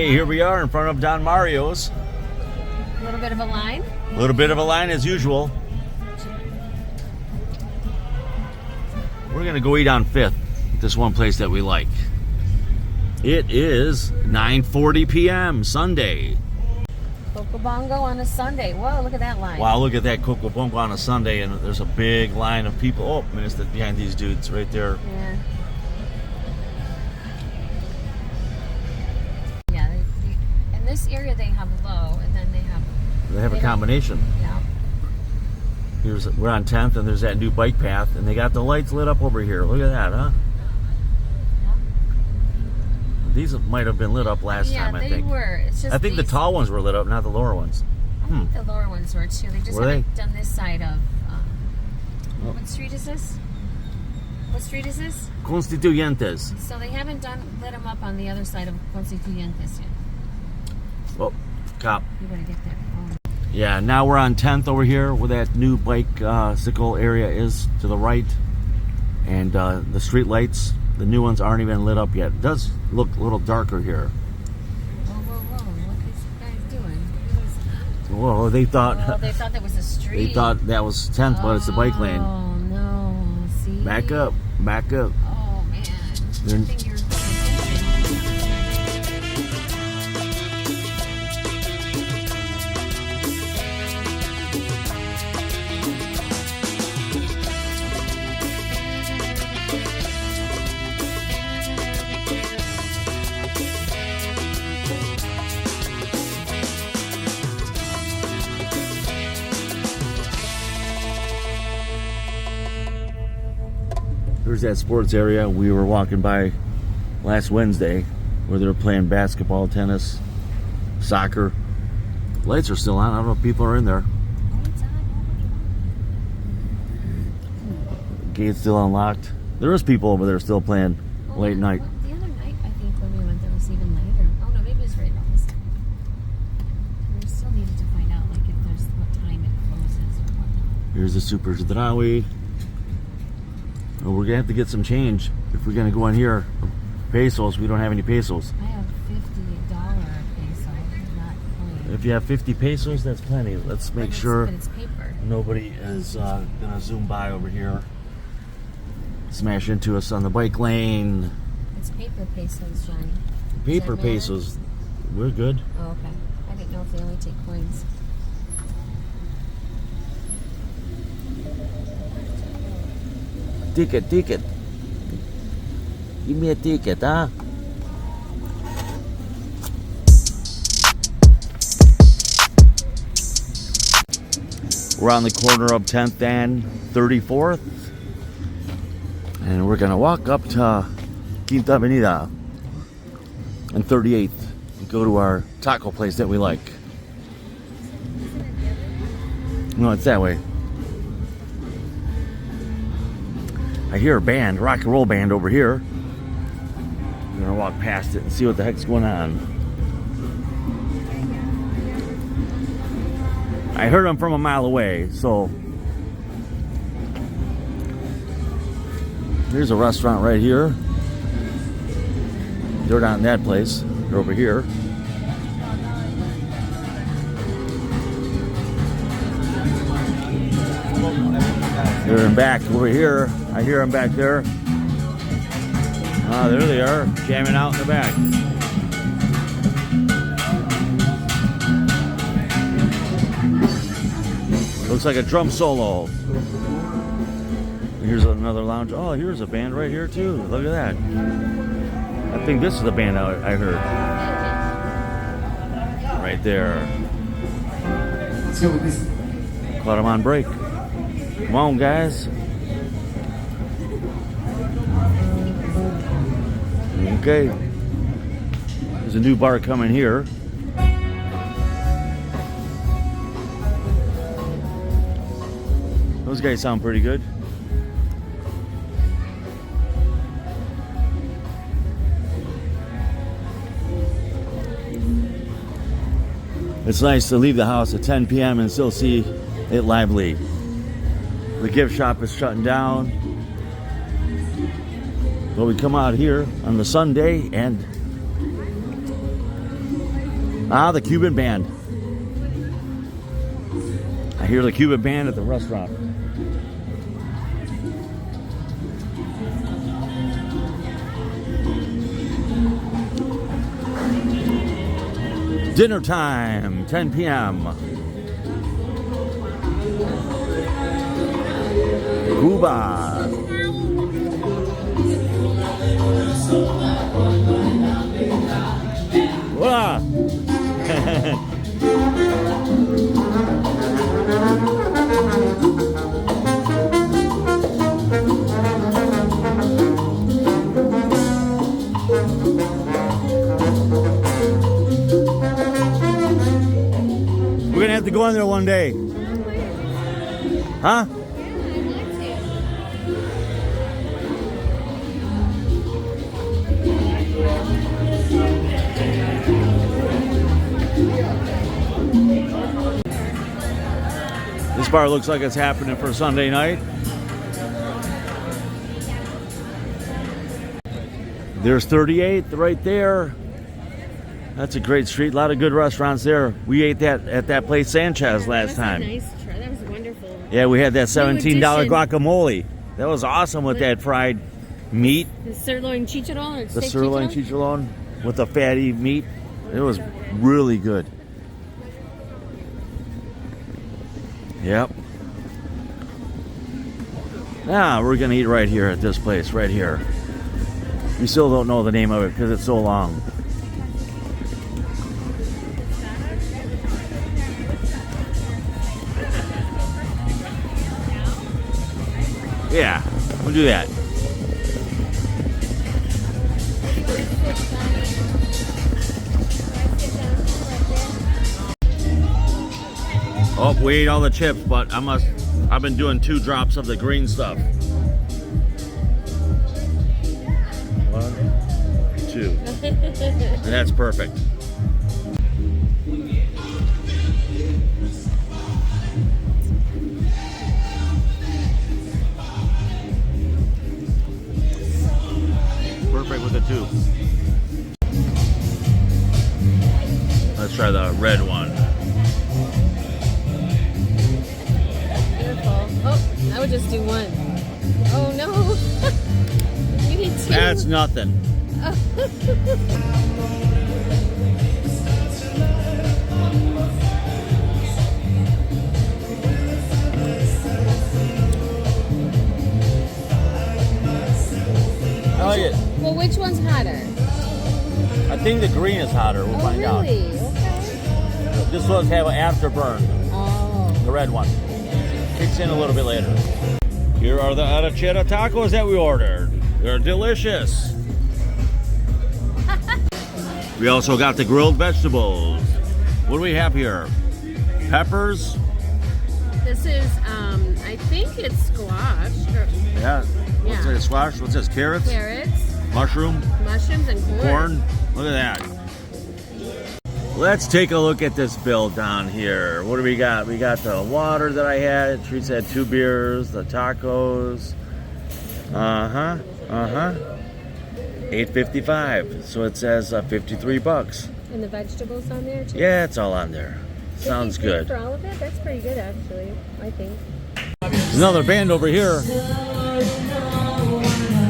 Okay, here we are in front of Don Mario's. A little bit of a line. A little bit of a line as usual. We're gonna go eat on 5th. This one place that we like. It is 9:40 p.m. Sunday. Coco Bongo on a Sunday. Whoa, look at that line. Wow, look at that Coco Bongo on a Sunday, and there's a big line of people. Oh, I mean, it's behind these dudes right there. Yeah. Yeah, in this area they have low, and then They have a combination. Yeah. We're on 10th, and there's that new bike path, and they got the lights lit up over here. Look at that, huh? Yeah. These might have been lit up last time, I think. Yeah, they were. It's just I think the tall ones were lit up, not the lower ones. I think the lower ones were too. They just haven't done this side of. What street is this? What street is this? Constituyentes. So they haven't lit them up on the other side of Constituyentes yet. Oh, cop. You better get there. Oh. Yeah, now we're on 10th over here where that new bicycle area is to the right. And the street lights, the new ones aren't even lit up yet. It does look a little darker here. Whoa, whoa, whoa. What are these guys doing? Whoa, they thought that was a street. They thought that was 10th, but it's a bike lane. Oh, no. See? Back up, back up. Oh, man. Good thing you're There's that sports area we were walking by last Wednesday where they were playing basketball, tennis, soccer. Lights are still on. I don't know if people are in there. Gate's still unlocked. There is people over there still playing late night. The other night, I think, when we went there was even later. Oh, no, maybe it was right around this time. We still needed to find out, like, if there's what time it closes or whatnot. Here's the Super Zdrawi. Well, we're gonna have to get some change if we're gonna go in here. Pesos, we don't have any pesos. I have $50 peso, not coins. If you have 50 pesos, that's plenty. Let's make sure But it's paper. nobody is gonna zoom by over here, smash into us on the bike lane. It's paper pesos, Johnny. Paper Does that matter? pesos, we're good. Oh, okay. I didn't know if they only take coins. Ticket. Give me a ticket, huh? We're on the corner of 10th and 34th. And we're gonna walk up to Quinta Avenida and 38th and go to our taco place that we like. No, it's that way. I hear a band, rock and roll band over here. I'm gonna walk past it and see what the heck's going on. I heard them from a mile away, so here's a restaurant right here. They're not in that place. They're over here. They're in back over here. I hear them back there. Ah, there they are, jamming out in the back. Looks like a drum solo. Here's another lounge. Oh, here's a band right here too. Look at that. I think this is the band I heard. Right there. Caught him on break. Come on, guys. Okay. There's a new bar coming here. Those guys sound pretty good. It's nice to leave the house at 10 p.m. and still see it lively. The gift shop is shutting down. But we come out here on the Sunday and Ah, the Cuban band. I hear the Cuban band at the restaurant. Dinner time, 10 p.m. Cuba. Voila. We're gonna have to go in there one day. Huh? This bar looks like it's happening for Sunday night. There's 38th right there. That's a great street. A lot of good restaurants there. We ate that at that place Sanchez last time. Nice try. That was wonderful. Yeah, we had that $17 guacamole. That was awesome with that fried meat. The sirloin chicharron or The steak sirloin chicharron with the fatty meat. It was really good. Yep. Now we're gonna eat right here at this place, right here. We still don't know the name of it because it's so long. Yeah, we'll do that. Oh, we ate all the chips, but I've been doing 2 drops of the green stuff. 1, 2. And that's perfect. Perfect with the 2. Let's try the red one. I would just do 1. Oh no! You need 2. That's nothing. I like it. Well, which one's hotter? I think the green is hotter. We'll find out. Really? Okay. This one's have an afterburn. Oh. The red one. Kicks in a little bit later. Here are the arrachera tacos that we ordered. They're delicious. We also got the grilled vegetables. What do we have here? Peppers. This is, I think it's squash. Yeah. What's this? Squash? What's this? Carrots? Carrots. Mushroom? Mushrooms and corn. Look at that. Let's take a look at this bill down here. What do we got? We got the water that I had. Treats had 2 beers, the tacos. $8.55. So it says $53. And the vegetables on there too? Yeah, it's all on there. Sounds good. For all of it? That's pretty good actually, I think. There's another band over here.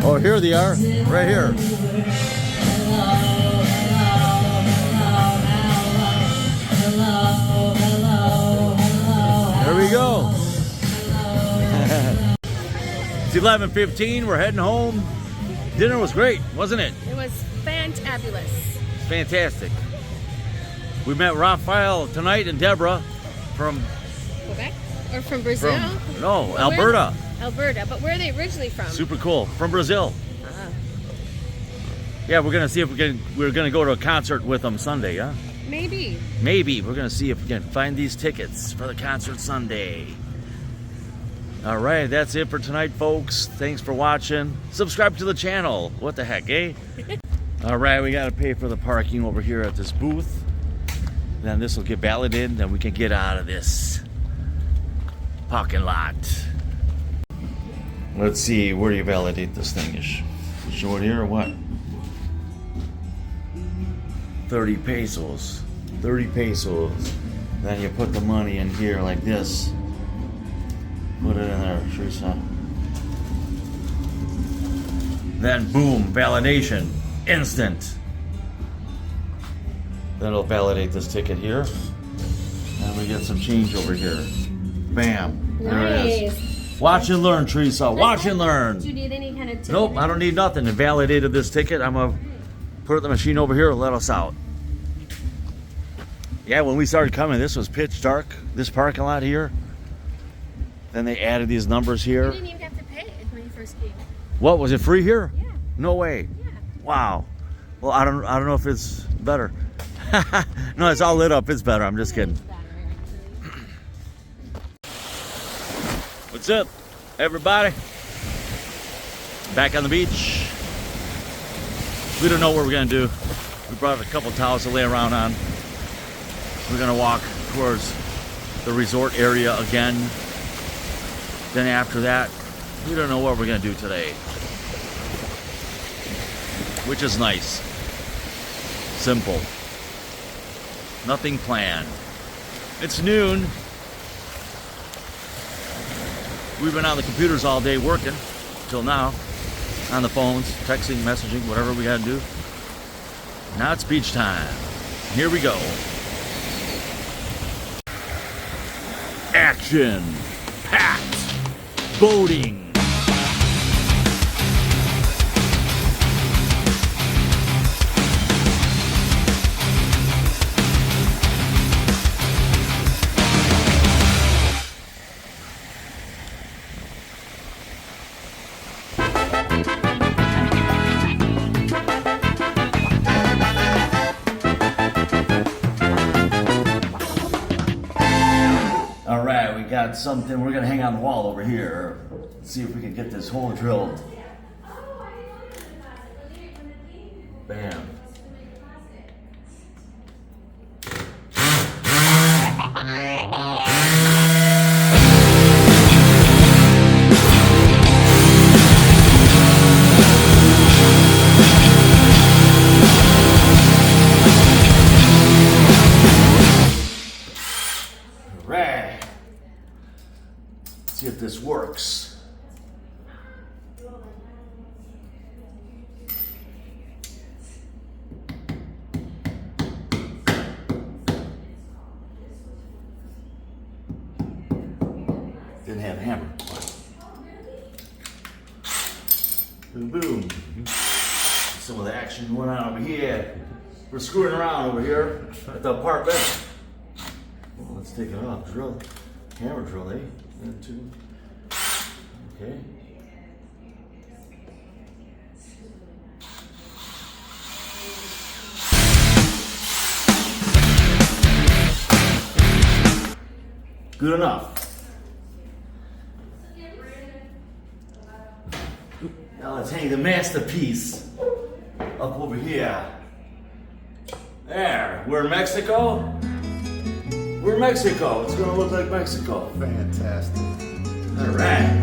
Oh, here they are. Right here. There we go. It's 11:15. We're heading home. Dinner was great, wasn't it? It was fantabulous. Fantastic. We met Raphael tonight and Deborah from Quebec? Or from Brazil? Alberta. Alberta, but where are they originally from? Super cool. From Brazil. Ah. Yeah, we're gonna see if we're gonna go to a concert with them Sunday, yeah? Maybe. Maybe. We're gonna see if we can find these tickets for the concert Sunday. All right, that's it for tonight, folks. Thanks for watching. Subscribe to the channel. What the heck, eh? All right, we gotta pay for the parking over here at this booth. Then this will get validated, then we can get out of this parking lot. Let's see, where do you validate this thing? Show it here or what? 30 pesos. 30 pesos. Then you put the money in here like this. Put it in there, Teresa. Then boom, validation, instant. Then it'll validate this ticket here. And we get some change over here. Bam, there it is. Watch and learn, Teresa, watch and learn. Do you need any kind of tip? Nope, I don't need nothing. It validated this ticket. I'm gonna put it in the machine over here and let us out. Yeah, when we started coming, this was pitch dark, this parking lot here. Then they added these numbers You here. didn't even have to pay when you first came. What, was it free here? Yeah. No way. Yeah. Wow. Well, I don't know if it's better. No, it's all lit up. It's better. I'm just kidding. It's better, actually. What's up, everybody? Back on the beach. We don't know what we're gonna do. We brought a couple towels to lay around on. We're gonna walk towards the resort area again. Then after that, we don't know what we're gonna do today. Which is nice. Simple. Nothing planned. It's noon. We've been on the computers all day working till now. On the phones, texting, messaging, whatever we gotta do. Now it's beach time. Here we go. Action packed boating. All right, we got something we're gonna hang on the wall over here. Let's see if we can get this hole drilled. Bam. Right. See if this works. Didn't have a hammer. Boom, boom. Some of the action went on over here. We're screwing around over here at the apartment. Well, let's take it off. Drill. Hammer drill, eh? 1, 2. Okay. Good enough. Now let's hang the masterpiece up over here. There. We're in Mexico. We're in Mexico. It's gonna look like Mexico. Fantastic. All right.